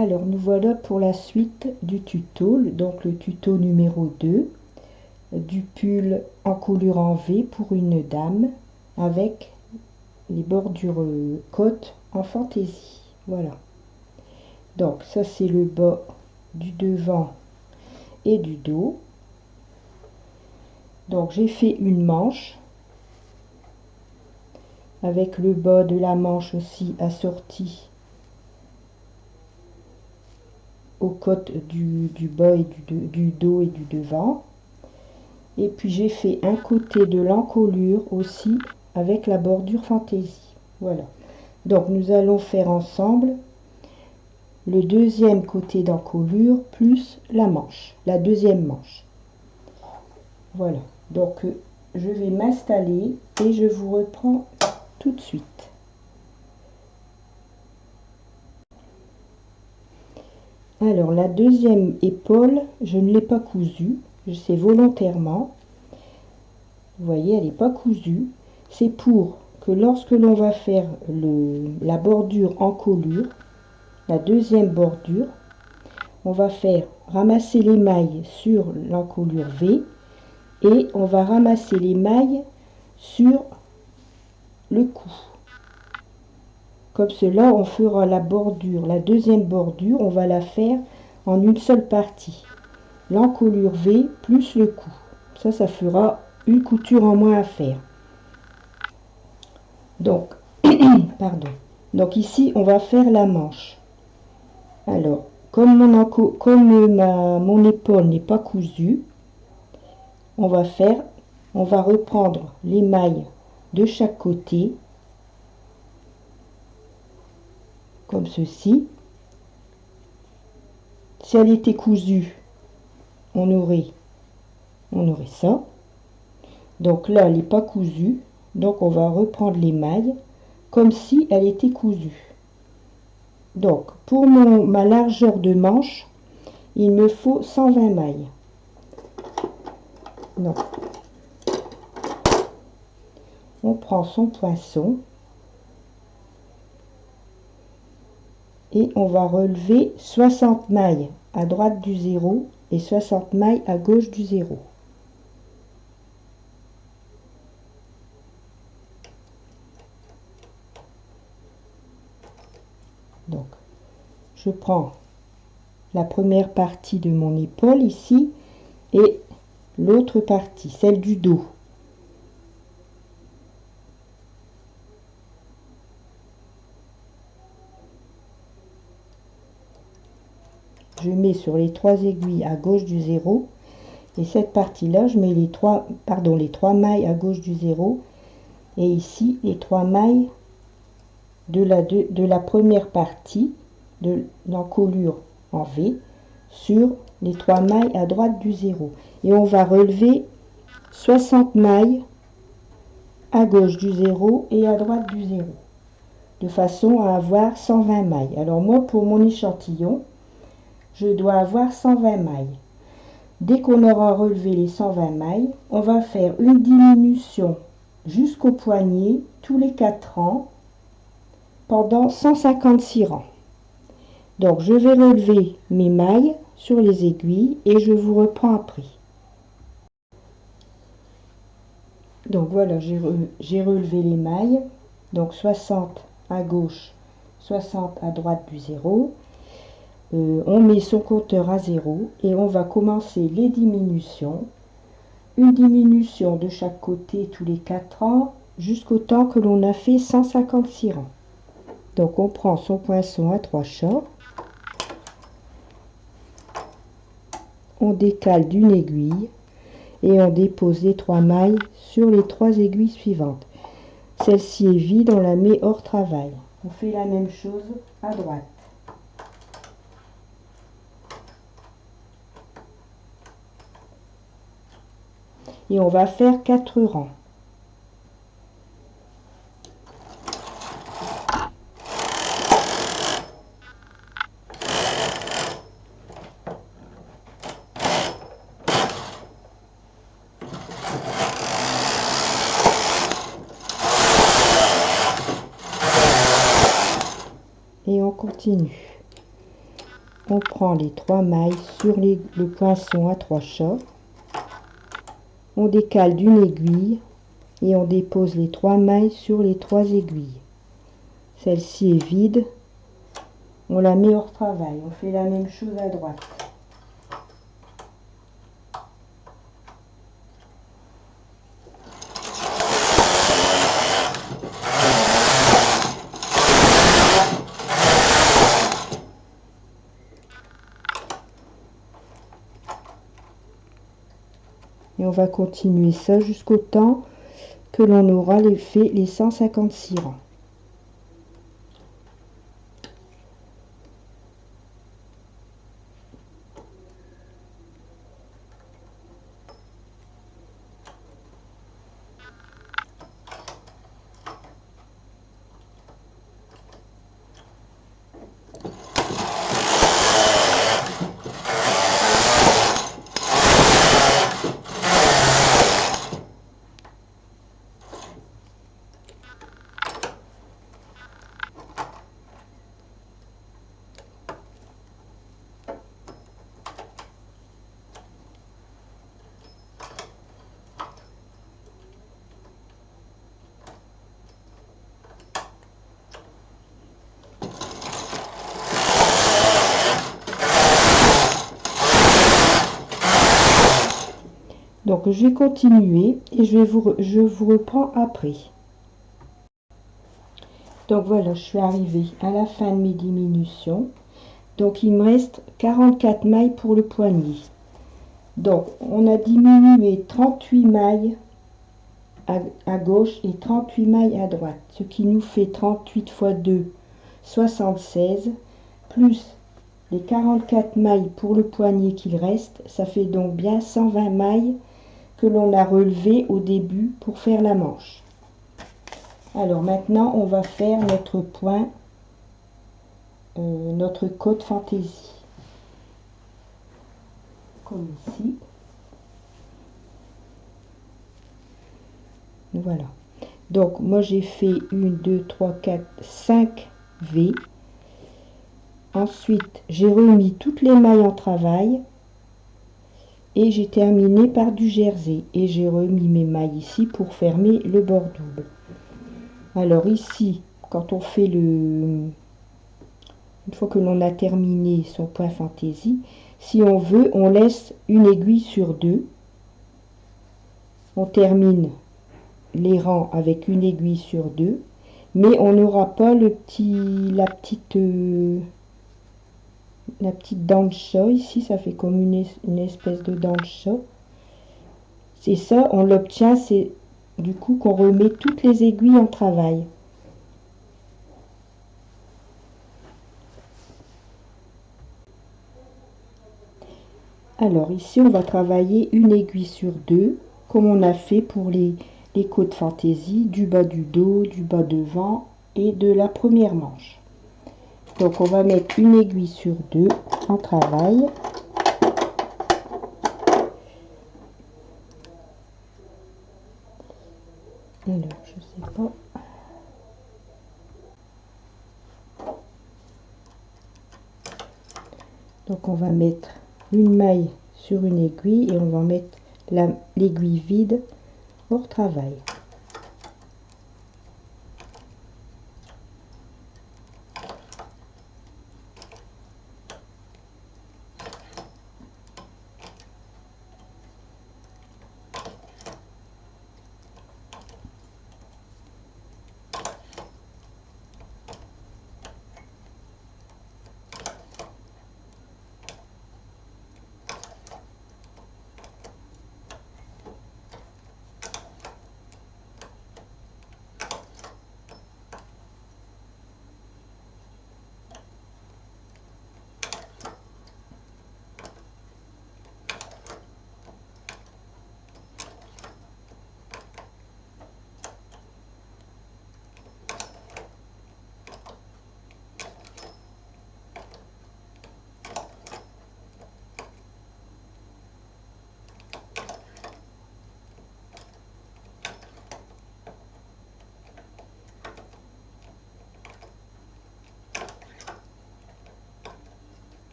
Alors nous voilà pour la suite du tuto, donc le tuto numéro 2 du pull en coulure en V pour une dame avec les bordures côte en fantaisie. Voilà. Donc ça c'est le bas du devant et du dos. Donc j'ai fait une manche avec le bas de la manche aussi assorti aux côtes du bas et du dos et du devant. Et puis j'ai fait un côté de l'encolure aussi avec la bordure fantaisie. Voilà. Donc nous allons faire ensemble le deuxième côté d'encolure plus la manche, la deuxième manche. Voilà. Donc je vais m'installer et je vous reprends tout de suite. Alors la deuxième épaule, je ne l'ai pas cousue, c'est volontairement. Vous voyez, elle n'est pas cousue. C'est pour que lorsque l'on va faire la bordure encolure, la deuxième bordure, on va faire ramasser les mailles sur l'encolure V et on va ramasser les mailles sur le cou. Comme cela, on fera la bordure, la deuxième bordure, on va la faire en une seule partie. L'encolure V plus le cou. Ça fera une couture en moins à faire. Donc, pardon. Donc ici, on va faire la manche. Alors, comme mon épaule n'est pas cousue, on va reprendre les mailles de chaque côté, comme ceci. Si elle était cousue, on aurait ça. Donc là, elle n'est pas cousue, donc on va reprendre les mailles comme si elle était cousue. Donc, pour ma largeur de manche, il me faut 120 mailles. Donc, on prend son poinçon et on va relever 60 mailles à droite du 0 et 60 mailles à gauche du 0. Donc, je prends la première partie de mon épaule ici et l'autre partie, celle du dos. Je mets sur les 3 aiguilles à gauche du 0 et cette partie là je mets les trois mailles à gauche du 0 et ici les 3 mailles de la première partie de l'encolure en V sur les 3 mailles à droite du 0 et on va relever 60 mailles à gauche du 0 et à droite du 0 de façon à avoir 120 mailles. Alors moi pour mon échantillon je dois avoir 120 mailles. Dès qu'on aura relevé les 120 mailles, on va faire une diminution jusqu'au poignet tous les 4 rangs pendant 156 rangs. Donc je vais relever mes mailles sur les aiguilles et je vous reprends après. Donc voilà, j'ai relevé les mailles, donc 60 à gauche, 60 à droite du 0. On met son compteur à 0 et on va commencer les diminutions. Une diminution de chaque côté tous les 4 rangs jusqu'au temps que l'on a fait 156 rangs. Donc on prend son poinçon à 3 chats, on décale d'une aiguille et on dépose les 3 mailles sur les 3 aiguilles suivantes. Celle-ci est vide, on la met hors travail. On fait la même chose à droite. Et on va faire 4 rangs. Et on continue. on prend les 3 mailles sur le poinçon à 3 chats, on décale d'une aiguille et on dépose les 3 mailles sur les 3 aiguilles. Celle-ci est vide, on la met hors travail. On fait la même chose à droite. Et on va continuer ça jusqu'au temps que l'on aura fait les 156 rangs. Donc je vais continuer et je vous reprends après. Donc voilà, je suis arrivée à la fin de mes diminutions. Donc il me reste 44 mailles pour le poignet. Donc on a diminué 38 mailles à gauche et 38 mailles à droite, ce qui nous fait 38 fois 2, 76, plus les 44 mailles pour le poignet qu'il reste, ça fait donc bien 120 mailles que l'on a relevé au début pour faire la manche. Alors maintenant on va faire notre point, notre côte fantaisie, comme ici. Voilà. Donc moi j'ai fait 1, 2, 3, 4, 5 V. Ensuite j'ai remis toutes les mailles en travail. Et j'ai terminé par du jersey et j'ai remis mes mailles ici pour fermer le bord double. Alors ici, quand on fait une fois que l'on a terminé son point fantaisie, si on veut, on laisse une aiguille sur 2. On termine les rangs avec une aiguille sur 2, mais on n'aura pas la petite dent de chat ici, ça fait comme une espèce de dent de chat. C'est ça, on l'obtient, c'est du coup qu'on remet toutes les aiguilles en travail. Alors ici, on va travailler une aiguille sur 2, comme on a fait pour les côtes fantaisie, du bas du dos, du bas devant et de la première manche. Donc on va mettre une aiguille sur 2 en travail. Alors, je sais pas. Donc on va mettre une maille sur une aiguille et on va mettre l'aiguille vide hors travail.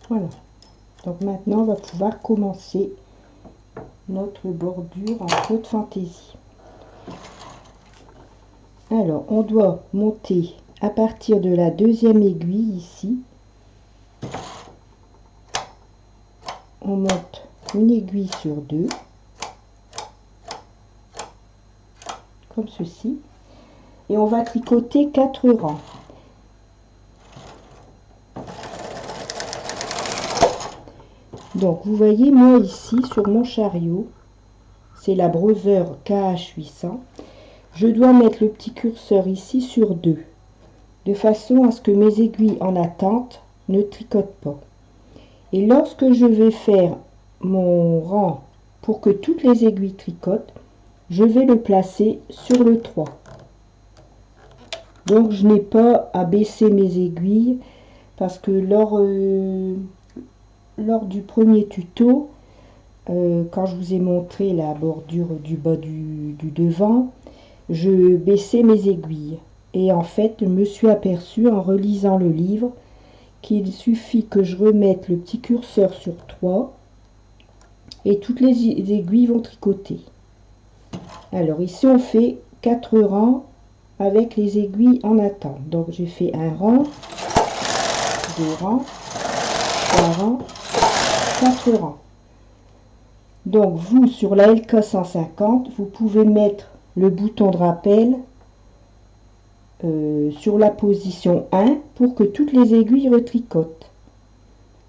Voilà. Donc maintenant, on va pouvoir commencer notre bordure en peau de fantaisie. Alors, on doit monter à partir de la deuxième aiguille ici. On monte une aiguille sur deux, comme ceci, et on va tricoter 4 rangs. Donc vous voyez, moi ici sur mon chariot, c'est la Brother KH 800, je dois mettre le petit curseur ici sur 2, de façon à ce que mes aiguilles en attente ne tricotent pas. Et lorsque je vais faire mon rang pour que toutes les aiguilles tricotent, je vais le placer sur le 3. Donc je n'ai pas à baisser mes aiguilles, parce que lors du premier tuto, quand je vous ai montré la bordure du bas du devant, je baissais mes aiguilles. Et en fait, je me suis aperçue en relisant le livre qu'il suffit que je remette le petit curseur sur 3 et toutes les aiguilles vont tricoter. Alors ici, on fait 4 rangs avec les aiguilles en attente. Donc j'ai fait un rang, 2 rangs, 3 rangs, 4 rangs. Donc vous, sur la LK 150, vous pouvez mettre le bouton de rappel sur la position 1 pour que toutes les aiguilles retricotent.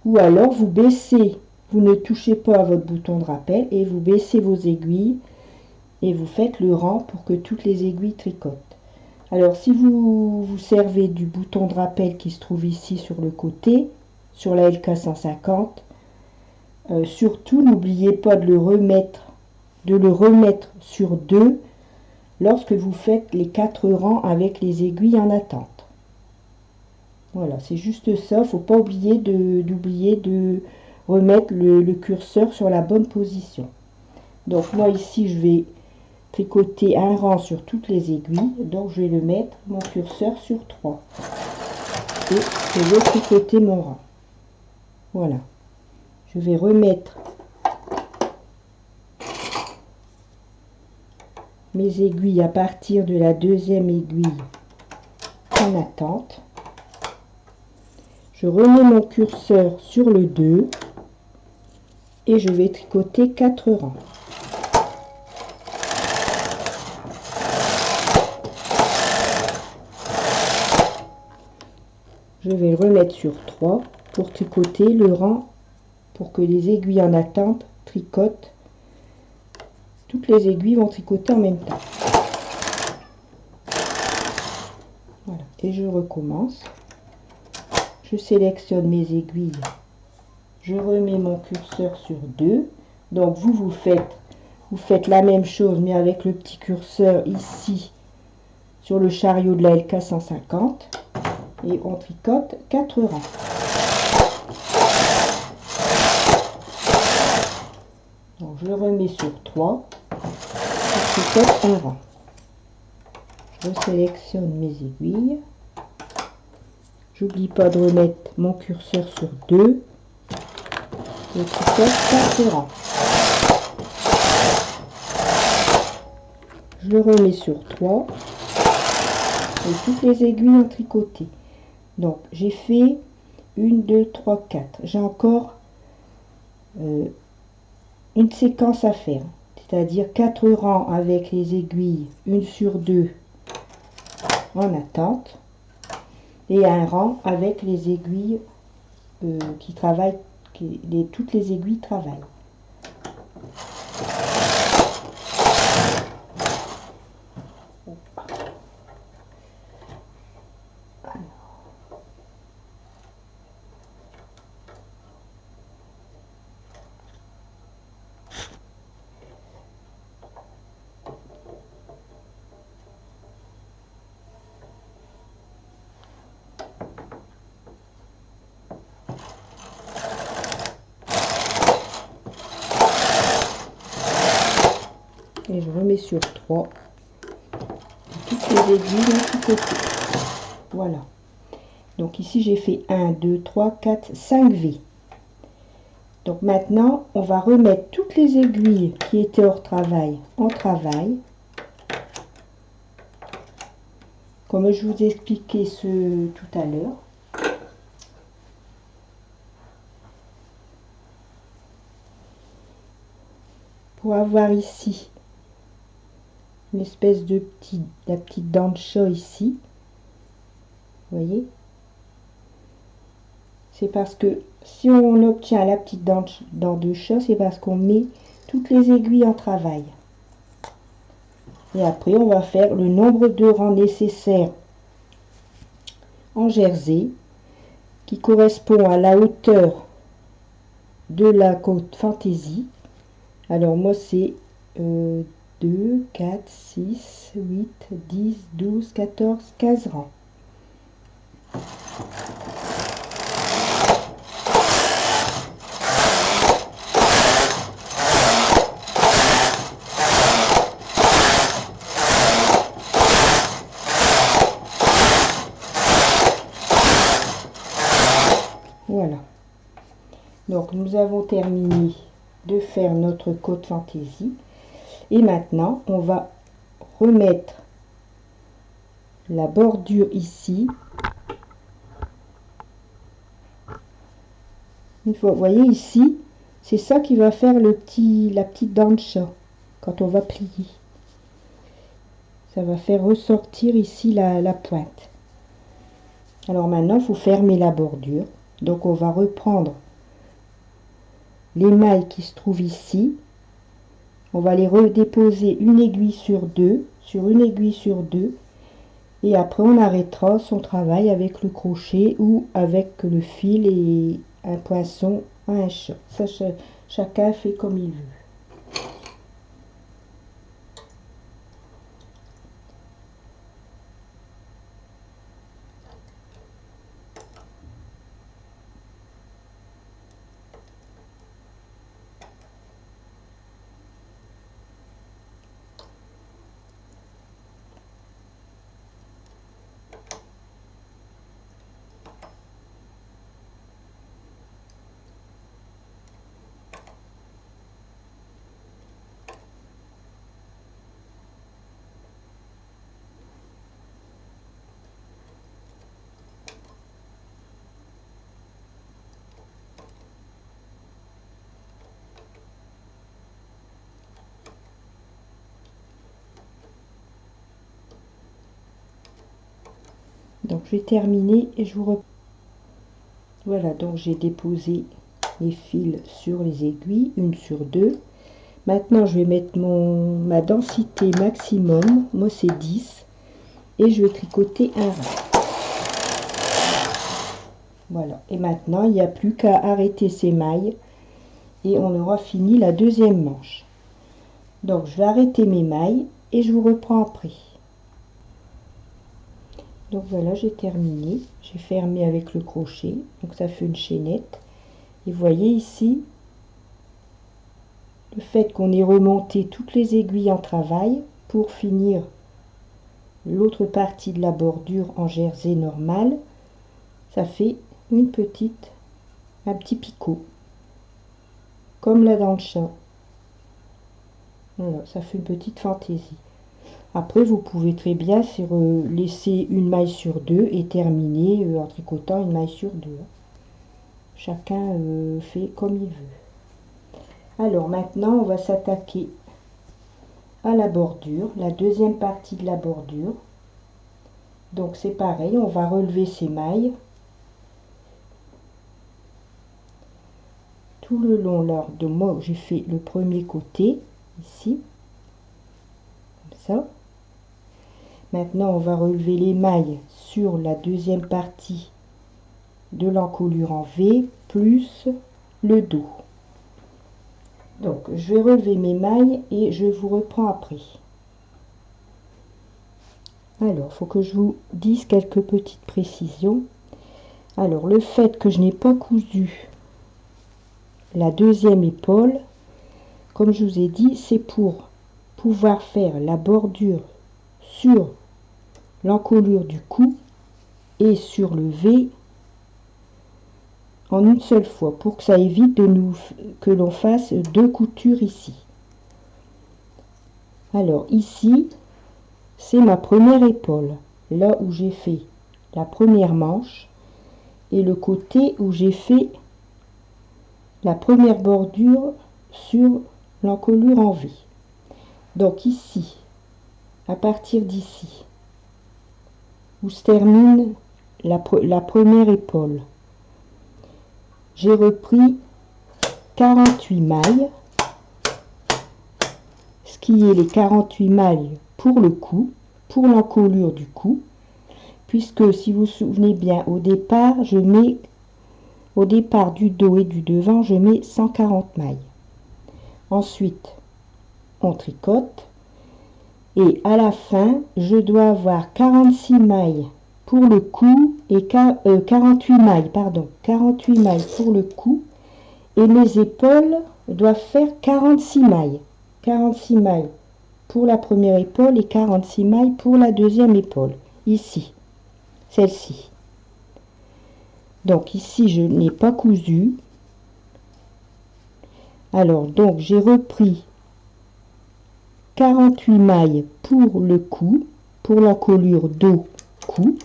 Ou alors vous baissez, vous ne touchez pas à votre bouton de rappel et vous baissez vos aiguilles et vous faites le rang pour que toutes les aiguilles tricotent. Alors si vous vous servez du bouton de rappel qui se trouve ici sur le côté, sur la LK 150, surtout n'oubliez pas de le remettre sur 2 lorsque vous faites les 4 rangs avec les aiguilles en attente. Voilà, c'est juste ça, il ne faut pas oublier de remettre le curseur sur la bonne position. Donc moi ici je vais tricoter un rang sur toutes les aiguilles, donc je vais le mettre mon curseur sur 3 et je vais tricoter mon rang. Voilà, je vais remettre mes aiguilles à partir de la deuxième aiguille en attente. Je remets mon curseur sur le 2 et je vais tricoter 4 rangs. Je vais le remettre sur 3 pour tricoter le rang, pour que les aiguilles en attente tricotent. Toutes les aiguilles vont tricoter en même temps. Voilà, et je recommence. Je sélectionne mes aiguilles. Je remets mon curseur sur 2. Donc vous faites la même chose, mais avec le petit curseur ici sur le chariot de la LK 150. Et on tricote 4 rangs. Donc je remets sur 3. Je tricote un rang. Je sélectionne mes aiguilles. J'oublie pas de remettre mon curseur sur 2. Je tricote 4 rangs. Je le remets sur 3. Et toutes les aiguilles ont tricoté. Donc j'ai fait 1, 2, 3, 4. J'ai encore une séquence à faire. C'est-à-dire 4 rangs avec les aiguilles 1 sur 2 en attente. Et un rang avec les aiguilles qui travaillent, toutes les aiguilles travaillent. Et je remets sur 3. Toutes les aiguilles ont tricoté. Voilà. Donc ici j'ai fait 1, 2, 3, 4, 5 V. Donc maintenant, on va remettre toutes les aiguilles qui étaient hors travail en travail. Comme je vous ai expliqué tout à l'heure. Pour avoir ici une espèce de la petite dent de chat ici. Vous voyez? C'est parce que si on obtient la petite dent de chat, c'est parce qu'on met toutes les aiguilles en travail. Et après, on va faire le nombre de rangs nécessaires en jersey qui correspond à la hauteur de la côte fantaisie. Alors moi c'est 2, 4, 6, 8, 10, 12, 14, 15 rangs. Voilà. Donc nous avons terminé de faire notre côte fantaisie. Et maintenant, on va remettre la bordure ici. Une fois, vous voyez ici, c'est ça qui va faire la petite dent de chat quand on va plier. Ça va faire ressortir ici la pointe. Alors maintenant, il faut fermer la bordure. Donc on va reprendre les mailles qui se trouvent ici. On va les redéposer une aiguille sur deux, et après on arrêtera son travail avec le crochet ou avec le fil et un poinçon à un chat. Ça, chacun fait comme il veut. Donc j'ai terminé et je vous reprends. Voilà, donc j'ai déposé les fils sur les aiguilles, une sur deux. Maintenant je vais mettre ma densité maximum, moi c'est 10, et je vais tricoter un rang. Voilà, et maintenant il n'y a plus qu'à arrêter ces mailles et on aura fini la deuxième manche. Donc je vais arrêter mes mailles et je vous reprends après. Donc voilà, j'ai terminé, j'ai fermé avec le crochet, donc ça fait une chaînette. Et vous voyez ici, le fait qu'on ait remonté toutes les aiguilles en travail pour finir l'autre partie de la bordure en jersey normal, ça fait un petit picot, comme la dent de chat. Voilà, ça fait une petite fantaisie. Après, vous pouvez très bien laisser une maille sur deux et terminer en tricotant une maille sur deux. Chacun fait comme il veut. Alors maintenant, on va s'attaquer à la bordure, la deuxième partie de la bordure. Donc c'est pareil, on va relever ces mailles tout le long là de moi où j'ai fait le premier côté, ici, comme ça. Maintenant, on va relever les mailles sur la deuxième partie de l'encolure en V plus le dos. Donc, je vais relever mes mailles et je vous reprends après. Alors, il faut que je vous dise quelques petites précisions. Alors, le fait que je n'ai pas cousu la deuxième épaule, comme je vous ai dit, c'est pour pouvoir faire la bordure sur l'encolure du cou et sur le V en une seule fois pour que ça évite que l'on fasse 2 coutures ici. Alors ici, c'est ma première épaule, là où j'ai fait la première manche et le côté où j'ai fait la première bordure sur l'encolure en V. Donc ici, à partir d'ici, où se termine la première épaule, j'ai repris 48 mailles, ce qui est les 48 mailles pour le cou, pour l'encolure du cou, puisque si vous vous souvenez bien, au départ du dos et du devant, je mets 140 mailles. Ensuite, on tricote et à la fin, je dois avoir 46 mailles pour le cou et 48 mailles, pardon, 48 mailles pour le cou, et mes épaules doivent faire 46 mailles. 46 mailles pour la première épaule et 46 mailles pour la deuxième épaule, ici, celle-ci. Donc ici, je n'ai pas cousu. Alors, donc, j'ai repris 48 mailles pour le cou, pour l'encolure dos-cou.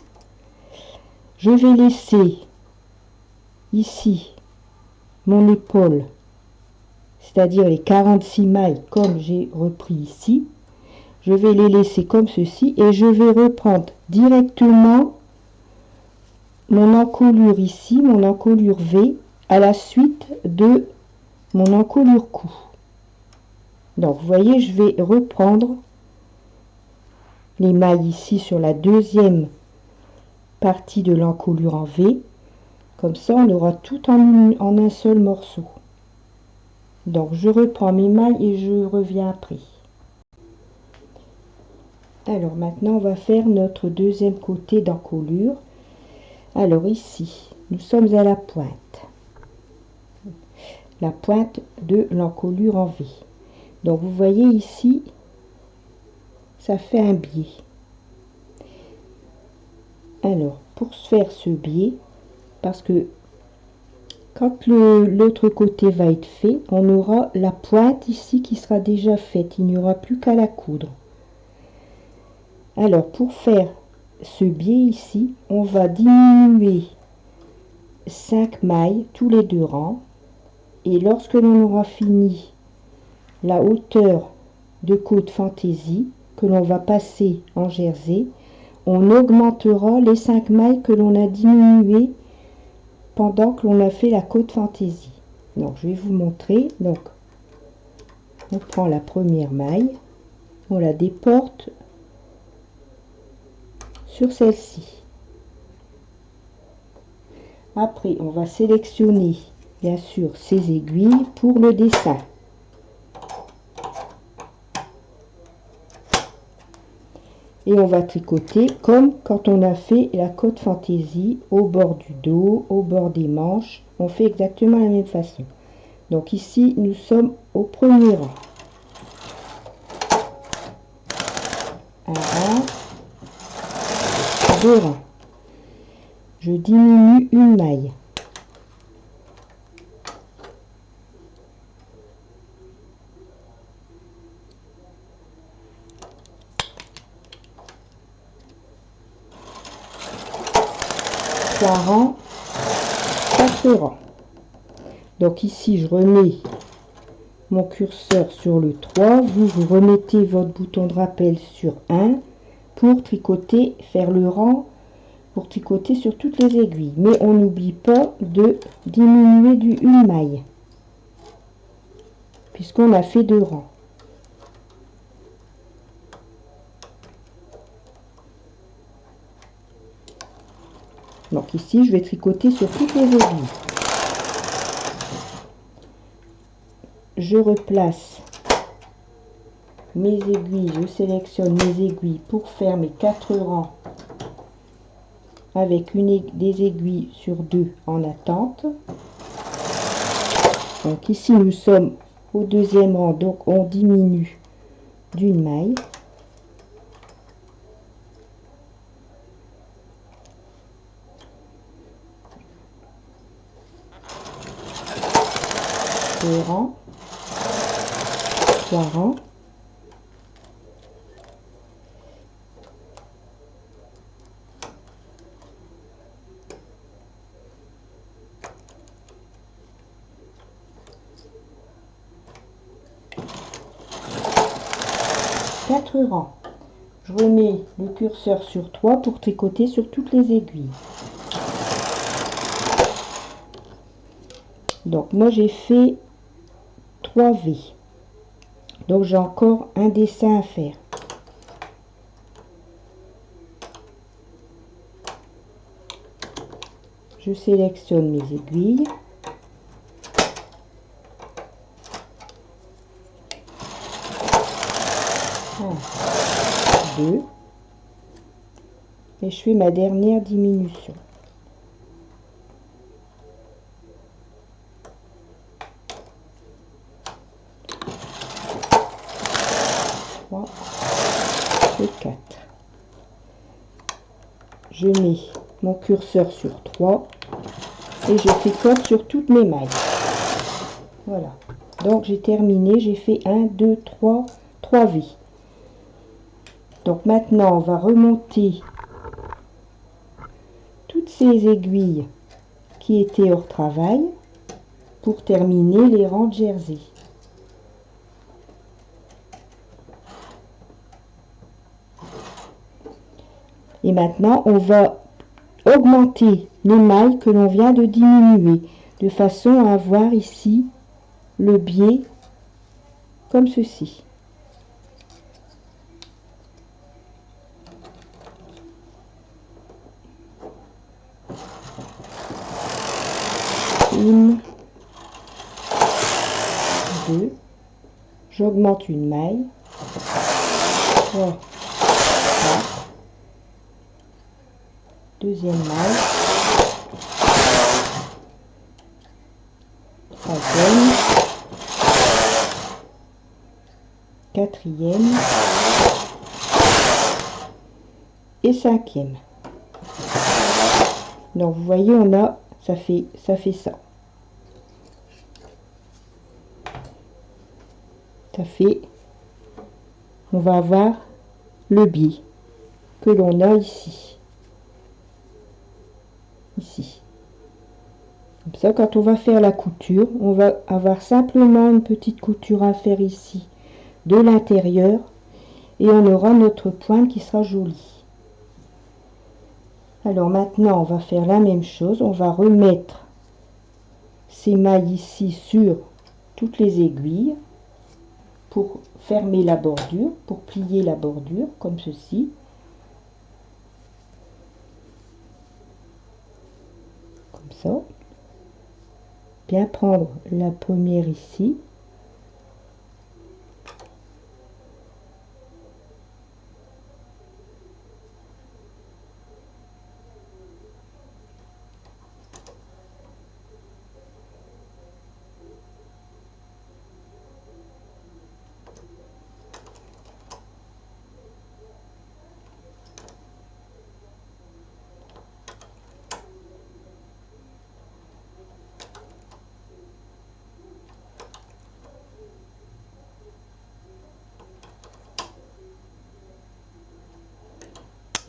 Je vais laisser ici mon épaule, c'est-à-dire les 46 mailles comme j'ai repris ici. Je vais les laisser comme ceci et je vais reprendre directement mon encolure ici, mon encolure V, à la suite de mon encolure cou. Donc vous voyez, je vais reprendre les mailles ici sur la deuxième partie de l'encolure en V. Comme ça, on aura tout en un seul morceau. Donc je reprends mes mailles et je reviens après. Alors maintenant, on va faire notre deuxième côté d'encolure. Alors ici, nous sommes à la pointe de l'encolure en V. Donc vous voyez ici, ça fait un biais. Alors pour faire ce biais, parce que quand l'autre côté va être fait, on aura la pointe ici qui sera déjà faite, il n'y aura plus qu'à la coudre. Alors pour faire ce biais ici, on va diminuer 5 mailles tous les 2 rangs, et lorsque l'on aura fini la hauteur de côte fantaisie que l'on va passer en jersey, on augmentera les 5 mailles que l'on a diminuées pendant que l'on a fait la côte fantaisie. Donc je vais vous montrer. Donc on prend la première maille, on la déporte sur celle-ci. Après on va sélectionner bien sûr ces aiguilles pour le dessin. Et on va tricoter comme quand on a fait la côte fantaisie au bord du dos, au bord des manches. On fait exactement la même façon. Donc ici, nous sommes au premier rang. Un rang, 2 rangs. Je diminue une maille. Rangs, 4 rangs. Donc ici je remets mon curseur sur le 3, vous remettez votre bouton de rappel sur 1 pour tricoter, faire le rang, pour tricoter sur toutes les aiguilles. Mais on n'oublie pas de diminuer une maille, puisqu'on a fait 2 rangs. Donc ici, je vais tricoter sur toutes les aiguilles. Je replace mes aiguilles, je sélectionne mes aiguilles pour faire mes 4 rangs avec des aiguilles sur 2 en attente. Donc ici, nous sommes au deuxième rang, donc on diminue d'une maille. 2 rangs, 3 rangs, 4 rangs. Je remets le curseur sur 3 pour tricoter sur toutes les aiguilles. Donc moi j'ai fait 3 V. Donc j'ai encore un dessin à faire. Je sélectionne mes aiguilles. Un, 2. Et je fais ma dernière diminution. 3 et 4. Je mets mon curseur sur 3 et je tricote sur toutes mes mailles. Voilà. Donc j'ai terminé, j'ai fait 1, 2, 3, 3 V. Donc maintenant on va remonter toutes ces aiguilles qui étaient hors travail pour terminer les rangs de jersey. Et maintenant on va augmenter les mailles que l'on vient de diminuer de façon à avoir ici le biais comme ceci. Une, 2, j'augmente une maille, 3, 4, deuxième maille, troisième, quatrième et cinquième. Donc vous voyez, on a ça fait ça. Ça fait, on va avoir le biais que l'on a ici. Ici. Comme ça, quand on va faire la couture, on va avoir simplement une petite couture à faire ici de l'intérieur et on aura notre pointe qui sera jolie. Alors maintenant, on va faire la même chose. On va remettre ces mailles ici sur toutes les aiguilles pour fermer la bordure, pour plier la bordure comme ceci. Comme ça. Bien prendre la première ici.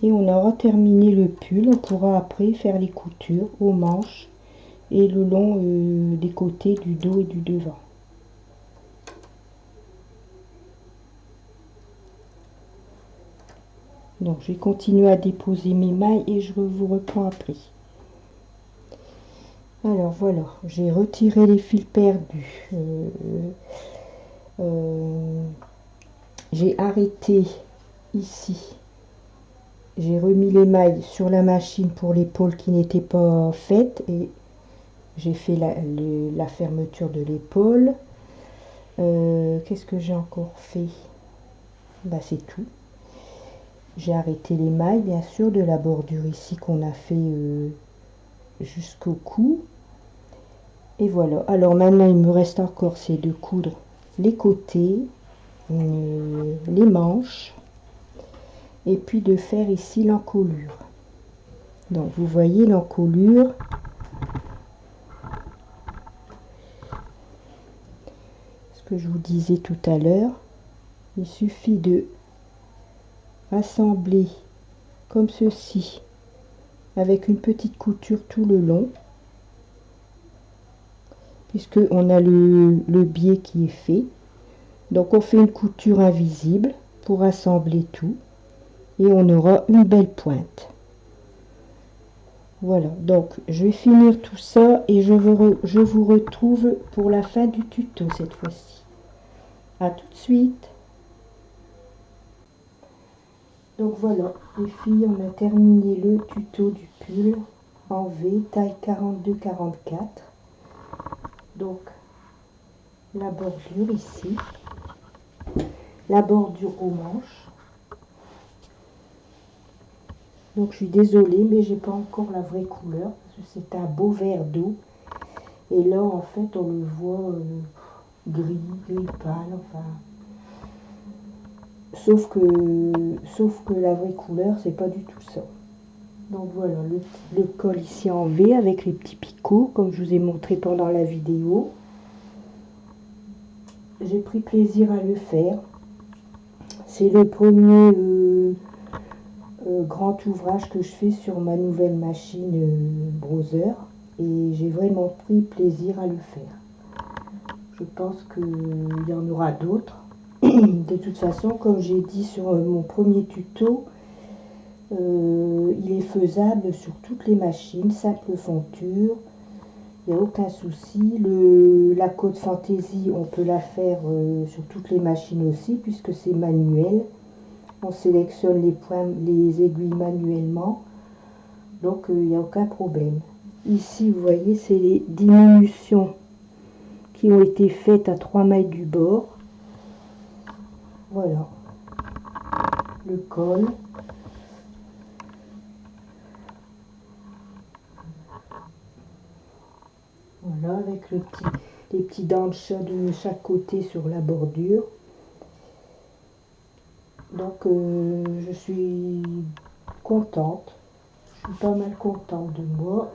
Et on aura terminé le pull. On pourra après faire les coutures aux manches et le long des côtés du dos et du devant. Donc je vais continuer à déposer mes mailles et je vous reprends après. Alors voilà, j'ai retiré les fils perdus. J'ai arrêté ici. J'ai remis les mailles sur la machine pour l'épaule qui n'était pas faite et j'ai fait la fermeture de l'épaule. Qu'est-ce que j'ai encore fait? Bah c'est tout. J'ai arrêté les mailles bien sûr de la bordure ici qu'on a fait jusqu'au cou. Et voilà. Alors maintenant il me reste encore c'est de coudre les côtés, les manches. Et puis de faire ici l'encolure. Donc vous voyez l'encolure. que je vous disais tout à l'heure, il suffit de rassembler comme ceci avec une petite couture tout le long, puisque on a le biais qui est fait. Donc on fait une couture invisible pour assembler tout et on aura une belle pointe. Voilà, donc je vais finir tout ça et je vous retrouve pour la fin du tuto cette fois-ci. À tout de suite. Donc voilà, les filles, on a terminé le tuto du pull en V, taille 42-44. Donc la bordure ici, la bordure aux manches. Donc je suis désolée, mais j'ai pas encore la vraie couleur, parce que c'est un beau vert d'eau. Et là, en fait, on le voit gris pâle, enfin... Sauf que la vraie couleur, c'est pas du tout ça. Donc voilà, le col ici en V avec les petits picots, comme je vous ai montré pendant la vidéo. J'ai pris plaisir à le faire. C'est le premier grand ouvrage que je fais sur ma nouvelle machine browser. Et j'ai vraiment pris plaisir à le faire. Je pense qu'il y en aura d'autres. De toute façon, comme j'ai dit sur mon premier tuto, il est faisable sur toutes les machines, simple fonture, il n'y a aucun souci. La côte fantaisie, on peut la faire sur toutes les machines aussi, puisque c'est manuel. On sélectionne les aiguilles manuellement, donc il n'y a aucun problème. Ici, vous voyez, c'est les diminutions qui ont été faites à 3 mailles du bord. Voilà, le col. Voilà, avec les petits dents de chaque côté sur la bordure. Donc, je suis contente. Je suis pas mal contente de moi.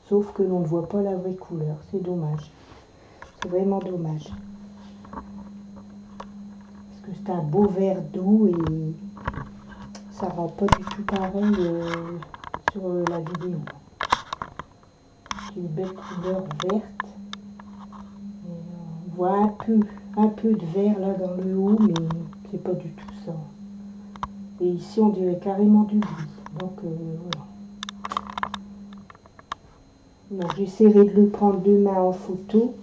Sauf que l'on ne voit pas la vraie couleur. C'est dommage. C'est vraiment dommage. Parce que c'est un beau vert d'eau et ça rend pas du tout pareil sur la vidéo. C'est une belle couleur verte. On voit un peu de vert là dans le haut, mais c'est pas du tout ça. Et ici, on dirait carrément du gris. Donc, voilà. Donc, j'essaierai de le prendre demain en photo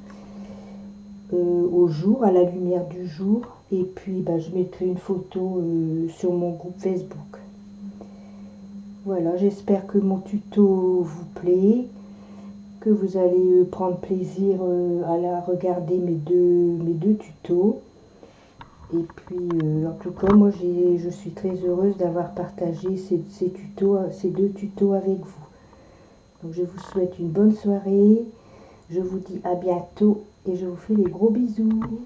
au jour, à la lumière du jour. Et puis, je mettrai une photo sur mon groupe Facebook. Voilà, j'espère que mon tuto vous plaît, que vous allez prendre plaisir à regarder mes deux tutos. Et puis, en tout cas, moi, je suis très heureuse d'avoir partagé ces deux tutos avec vous. Donc, je vous souhaite une bonne soirée. Je vous dis à bientôt et je vous fais des gros bisous.